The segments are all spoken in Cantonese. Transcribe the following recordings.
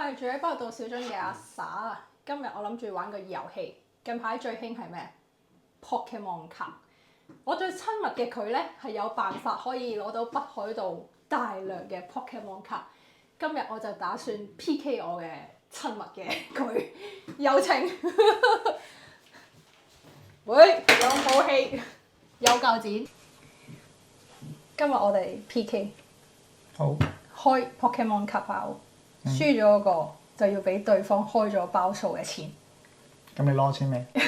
係住喺北道小樽嘅阿 Sa 啊，今日我諗住玩個遊戲。近排最興係咩 Pokemon 卡。我最親密嘅佢咧係有辦法可以攞到北海道大量嘅 Pokemon 卡。今日我就打算 PK 我嘅親密嘅佢，有請。喂，有武器，有鉸剪。今日我哋 PK。好。開 Pokemon 卡包，輸咗嗰個就要俾對方開咗包數嘅錢。咁你攞錢未？聽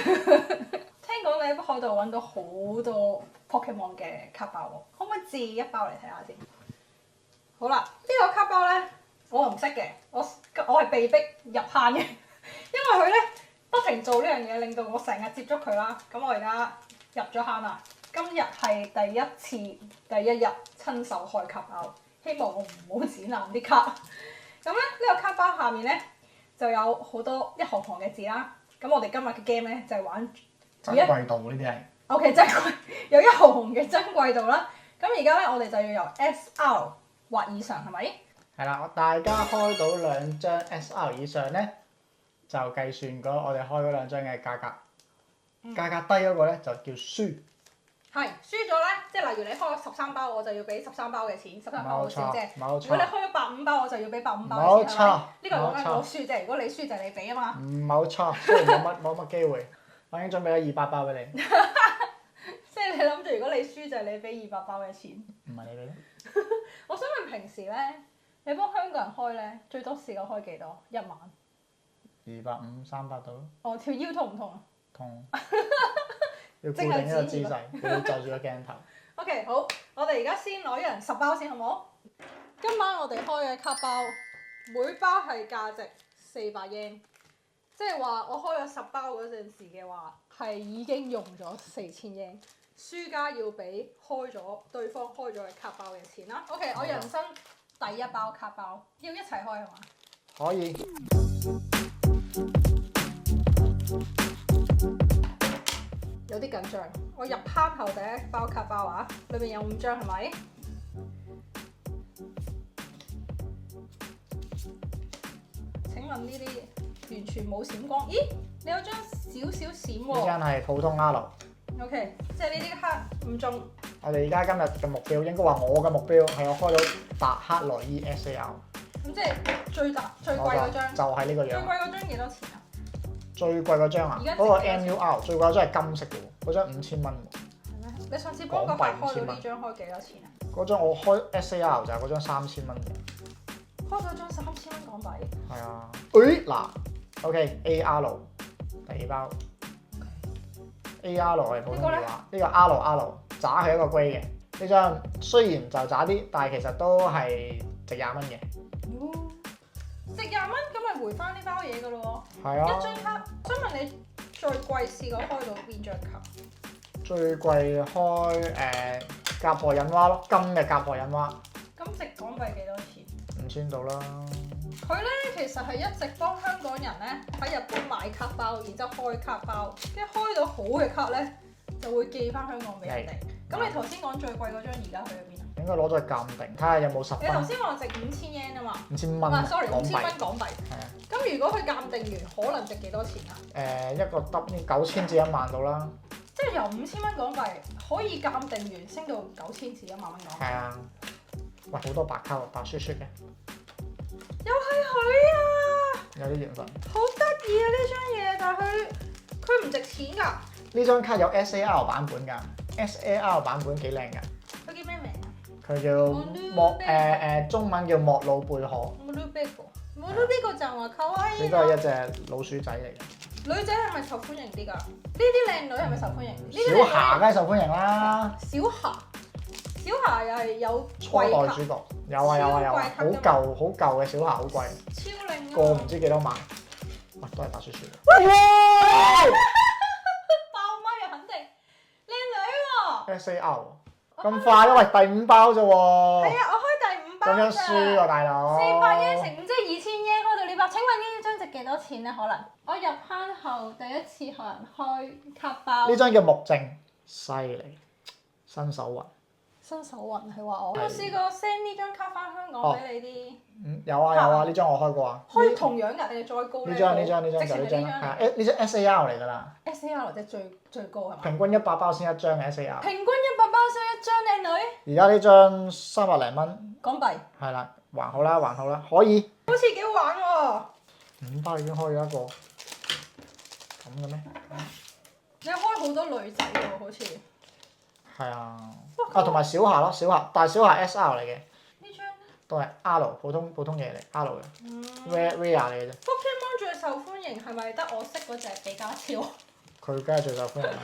講你喺北海道揾到好多 Pokemon 嘅卡包喎，可唔可以借一包嚟睇下先？好啦，呢個卡包咧我唔識嘅，我係被逼入坑嘅，因為佢咧不停做呢樣嘢，令到我成日接觸佢啦。咁我而家入咗坑啦，今日係第一次第一日親手開卡包。希望我唔好剪爛啲卡。咁咧呢個卡包下面咧就有好多一行行嘅字啦。咁我哋今日嘅 game 咧就係玩珍貴度呢啲係。OK， 珍貴有一行行嘅珍貴度啦。咁而家咧我哋就要由 SR 或以上係咪？係啦，大家開到兩張 SR 以上咧，就計算嗰我哋開嗰兩張嘅價格。價格低嗰個咧就叫輸。係輸咗咧，即係例如你開13包，我就要俾13包嘅錢，13包嘅錢啫。冇錯。如果你開咗85包，我就要俾85包嘅錢。冇錯。呢個係講緊我輸啫，如果你輸就係你俾啊嘛。冇錯，雖然冇乜機會，我已經準備咗200包俾你。即係你諗住，如果你輸就係你俾200包嘅錢。唔係你俾咧？我想問平時咧，你幫香港人開咧，最多試過開幾多？一晚250、300到咯。哦，條腰痛唔痛啊？痛。要固定一個姿勢，要就住個鏡頭。OK， 好，我哋而家先攞一人10包先，好唔好？今晚我哋開嘅卡包，每包係價值400 yen，即係話我開咗10包嗰陣時嘅話，係已經用咗4000 yen。輸家要俾對方開咗嘅卡包嘅錢啦。OK， 我人生第一包卡包，要一齊開係嘛？可以。有啲緊張，我入坑後第一包卡包啊，裏邊有5張係咪？請問呢啲完全冇閃光？咦，你有張少少閃喎。呢張係普通 R。OK， 即係呢啲卡唔中。我哋而家今日嘅目標，應該話我嘅目標係我開到達克萊伊 SAR。咁即係最貴嗰張。就係呢個樣。最貴嗰張幾多錢啊？最貴嗰張啊？嗰個 MUR 最貴嗰張係金色嘅喎，嗰張5000蚊喎。係咩？你上次幫個客開到呢張開幾多錢啊？嗰張我開 SAR 就係嗰張3000蚊嘅。開咗張3000蚊港幣。係啊。誒嗱 ，OK AR 第二包。AR 係普通嘅話，呢個 R 渣係一個 grade 嘅。呢張雖然就渣啲，但係其實都係值20蚊嘅。值20蚊，咁咪回翻呢包嘢㗎咯喎。係啊。一張卡，想問你最貴試過開到邊張卡？最貴開甲賀印蛙咯，金嘅甲賀印蛙。咁值港幣幾多錢？5000到啦。佢咧其實係一直幫香港人咧喺日本買卡包，然之後開卡包，跟住開到好嘅卡咧就會寄翻香港俾人哋。咁你頭先講最貴嗰張而家去咗邊啊？應該攞咗去鑑定，睇下有冇10分。你頭先話值5000 yen 啊嘛？5000蚊。sorry， 5000蚊港幣。係啊。咁如果佢鑑定完，可能值幾多錢啊？一個 9000至1萬到啦。即係由5000蚊港幣可以鑑定完升到9000至1萬蚊港幣。係啊。喂，好多白卡喎，白雪雪嘅。又係佢啊！有啲緣分。好得意啊！呢張嘢，但係佢唔值錢㗎。呢張卡有 SAR 版本㗎 ，SAR 版本幾靚㗎。佢叫咩名啊？佢叫中文叫莫魯貝殼。莫魯貝殼，莫魯貝殼就話卡哇伊。呢都係一隻老鼠仔嚟嘅。女仔係咪受歡迎啲㗎？呢啲靚女係咪受歡迎？小霞梗係受歡迎啦。小霞又係有初代主角，有啊，好舊嘅小霞好貴，超靚個唔知幾多萬，喂都係白雪雪。爆咪啊，肯定靚女喎。SAR 咁快，因為第5包啫喎。係啊，我開第5包咁樣輸喎，大佬。400 yen 乘5即係2000 yen開到呢包。請問呢張值幾多錢咧？可能我入坑後第一次學人開卡包。呢張叫木正，犀利，新手運。新手運係話我係有冇試過 send 呢張卡翻香港俾你啲？有啊有啊，呢張我開過啊。開同樣㗎，定係再高呢張就呢張直情係啦，係呢啊，呢張 SAR 嚟㗎啦，張 SAR 即係最高係嘛？平均100包先一張嘅 SAR。平均100包先一張靚女。而家呢張300零蚊，港幣。係啦，還好啦還好啦，可以。好似幾好玩喎！ 5包已經開咗一個，咁嘅咩？你開好多女仔喎，好似。係啊，同埋小夏咯，小夏，但係小夏 SR 嚟嘅，呢張咧都係 R 普通嘢嚟 R 嘅，rare 嚟嘅啫。 Pokemon 最受歡迎係咪得我識嗰隻比卡超？佢梗係最受歡迎啦。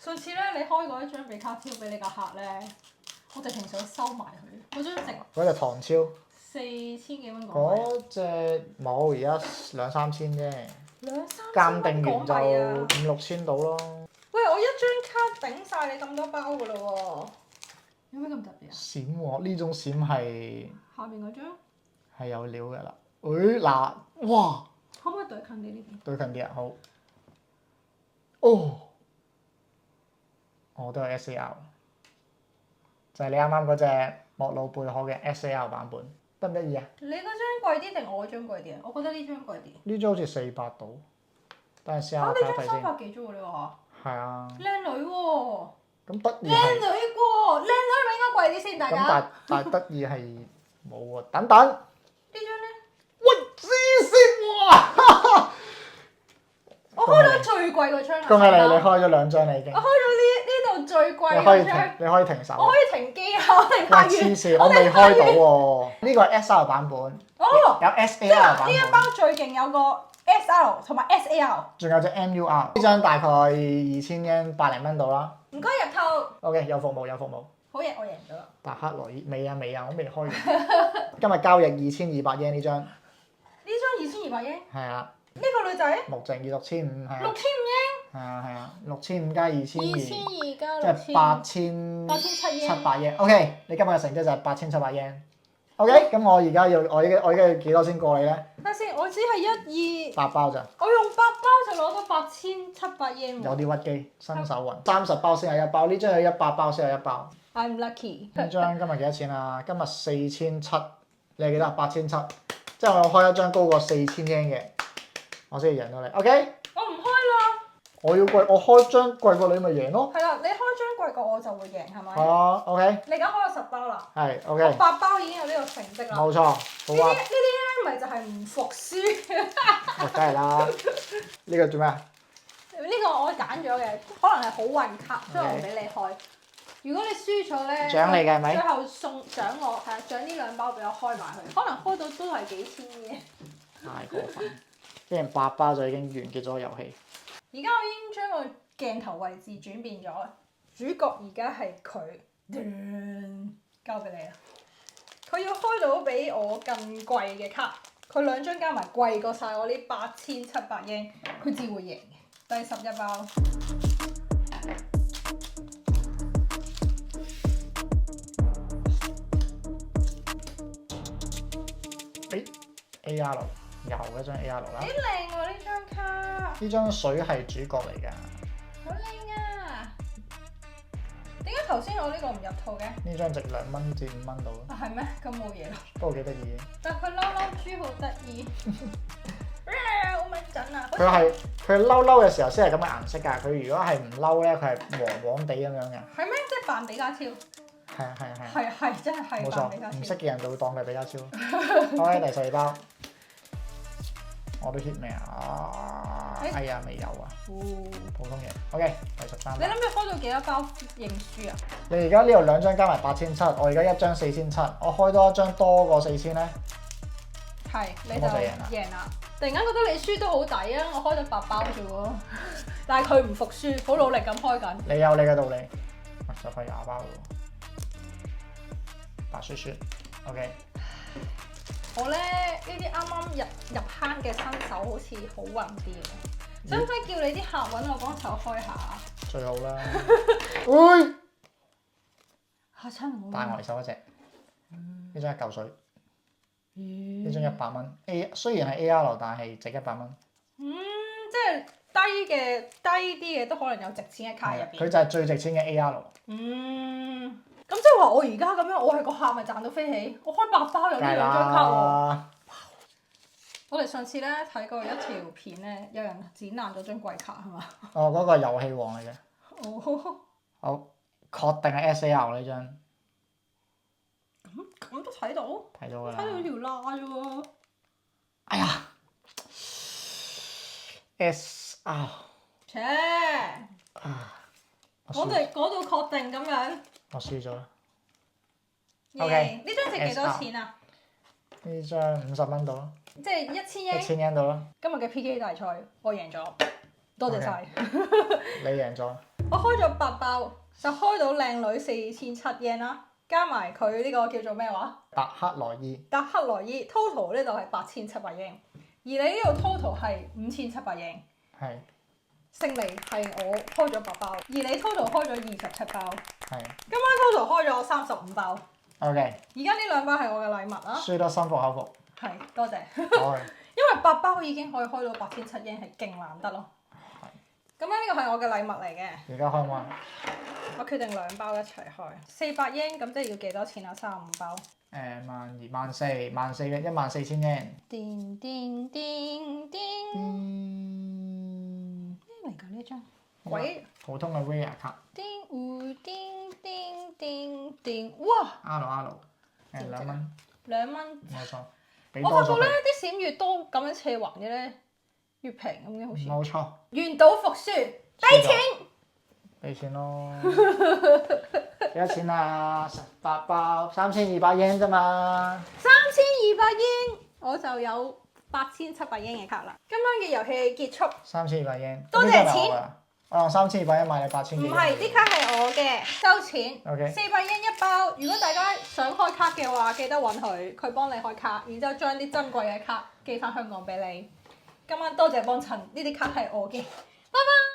上次咧，你開過一張比卡超俾你個客咧，我直情想收埋佢，嗰張值嗰隻唐超， 4000幾蚊港幣。嗰隻冇，而家2、3千啫。 2、3千鑑定完就蚊港幣啊！ 5、6千到咯。喂，我一張卡頂晒你咁多包噶咯喎！有咩咁特別啊？閃喎，呢種閃係下邊嗰張有料㗎啦。誒嗱，哇！可唔可以對近啲呢邊？對近啲啊，好。哦，我都有 SAR，就係你啱啱嗰隻莫魯貝可嘅 SAR 版本，得唔得意啊？你嗰張貴啲定我嗰張貴啲啊？我覺得呢張貴啲。呢張好似400到，等陣試下啊！呢張睇睇先。 300幾啫喎，你話？係啊，靚女喎！咁得意靚係，女喎！靚女係咪應該貴啲先？大咁家。但係得意係冇喎。等等，呢張咧？喂，黐線喎！我開咗最貴嗰張啊！恭喜你，大家你開咗2張啦已經。我開咗呢度最貴你可以停嗰張，，你可以停手。我可以停機啊！我哋喂，拍完。黐線，我未開到喎。呢個係 SR 版本，哦，有即係 SAR 版呢一包本，最勁有個 SR 同埋 SAR。仲有隻 MUR。呢張大概2000yen 百零蚊到啦。唔該入套。 OK，有服務有服務。好嘢，我贏咗啦！達克羅伊未啊，我未開完。今日交易2200 yen 呢張，呢張2200英，係啊，呢個女仔木淨要6500，係啊， 6500英，係啊，6500加2200， 2200加即係8700 8700 yen。OK，你今日嘅成績就係8700 yen。OK，咁我而家要幾多先過你咧？睇下先，我只係8包咋，我用8包就攞到8700英喎。有啲屈機，新手運。30包先有1包，呢張有100包先有1包。 I'm lucky。呢張今日幾多錢啊？今日4700，你係幾多？8700，即係我開一張高過4000 yen 嘅，我先至贏到你。OK，我唔開啦。我開張貴過你咪贏咯。係啦，你開張貴過我就會贏係咪？係啊，OK，你而家開咗10包啦。係 OK， 8包已經有呢個成績啦。冇錯，好啊，呢啲咧咪就係唔服輸。梗係啦。呢個做咩啊？呢個我揀咗嘅，可能係好運卡，所以我唔俾你開。如果你輸咗咧，獎你嘅係咪最後送獎我，係啊，獎呢2包俾我開埋佢，可能開到都係幾千嘅。太過分，竟然8包就已經完結咗遊戲。而家我已經將個鏡頭位置轉變咗，主角而家係佢，交俾你啦。佢要開到比我更貴嘅卡，佢2張加埋貴過晒我呢8700 yen，佢至會贏嘅。第11包。AR 又一張 AR 啦。幾靚喎呢張卡！呢張水係主角嚟㗎。好靚啊！點解頭先我呢個唔入套嘅？呢張值2蚊至5蚊到咯。啊係咩？咁冇嘢啦。不過幾得意嘅。但佢嬲嬲豬好得意，好敏陣啊！佢嬲嘅時候先係咁嘅顏色㗎。佢如果係唔嬲咧，佢係黃黃地咁樣嘅。係咩？即係扮比卡超。係啊係啊係啊。係真係冇扮比卡錯，唔識超。嘅人就會當佢係比卡超。OK，第14包，我都 hit 未啊？哎呀，未有啊，普通嘢。OK，第13包。你諗住開到幾多包認輸啊？你而家呢度2張加埋8700，我而家1張4700，我開多一張多過4000咧。係，你就咁我就贏啦。贏啦！突然間覺得你輸都好抵啊！我開咗8包啫喎，但係佢唔服輸，好努力咁開緊。你有你嘅道理，就快20包咯喎。白雪雪，OK。我咧呢啲啱啱入坑嘅新手好似好運啲喎，使唔使叫你啲客揾我幫手開下？最好啦。喂，嚇親我！大呆手一隻，呢張1嚿水，呢張100蚊。雖然係 AR，但係值100蚊。即係低啲嘅都可能有值錢嘅卡入邊。佢就係最值錢嘅 AR。咁即係話我而家咁樣，我係個客咪賺到飛起？我開8包有呢梗係2張卡喎。啦，我哋上次咧睇過一條片咧，有人剪爛咗張貴卡係嘛？哦，嗰個遊戲王嚟嘅。哦，好，確定係 SAR 呢張，咁都睇到？睇到㗎啦。睇到條罅啫喎。哎呀，SR 切！啊，我哋嗰度確定咁樣。我輸咗啦。耶 OK，呢張值幾多錢啊？呢張50蚊到啦，即係1000英。 1000円到啦，今日嘅 PK 大賽，我贏咗，多謝晒。你贏咗。我開咗8包，就開到靚女4007 yen 啦，加埋佢呢個叫做咩話？達克萊伊，達克萊伊 total 呢度係8700 yen，而你呢度 total 係5700 yen。係勝利係我開咗8包，而你 total 開咗27包。係。今晚 total 開咗35包。 OK，而家呢2包係我嘅禮物啊。輸得心服口服。係，多謝。好，因為8包已經可以開到8700 yen，係勁難得咯。咁樣呢個係我嘅禮物嚟嘅。而家開唔開？我決定2包一齊開，400 yen，咁即係要幾多錢啊？35包。12、14嘅14000 yen。叮叮叮叮。咩嚟㗎呢張？鬼！普通嘅 Rare 卡。叮叮叮叮叮，哇！R 2蚊， ！2蚊。冇錯。俾我發覺咧，多咗佢。啲閃越多咁樣斜橫嘅咧，越平咁嘅好似。冇錯。原島復書，俾錢。俾錢咯。幾多錢啊？8包3200 yen 啫嘛。3200 yen，我就有8700 yen 嘅卡啦。今晚嘅遊戲結束。 3200 yen。多謝錢。我用3200 yen 買你8000。唔係，啲卡係我嘅，收錢。 OK。400 yen 一包。如果大家想開卡嘅話，記得揾佢，佢幫你開卡，然之後將啲珍貴嘅卡寄翻香港俾你。今晚多謝幫襯，呢啲卡係我嘅，拜拜。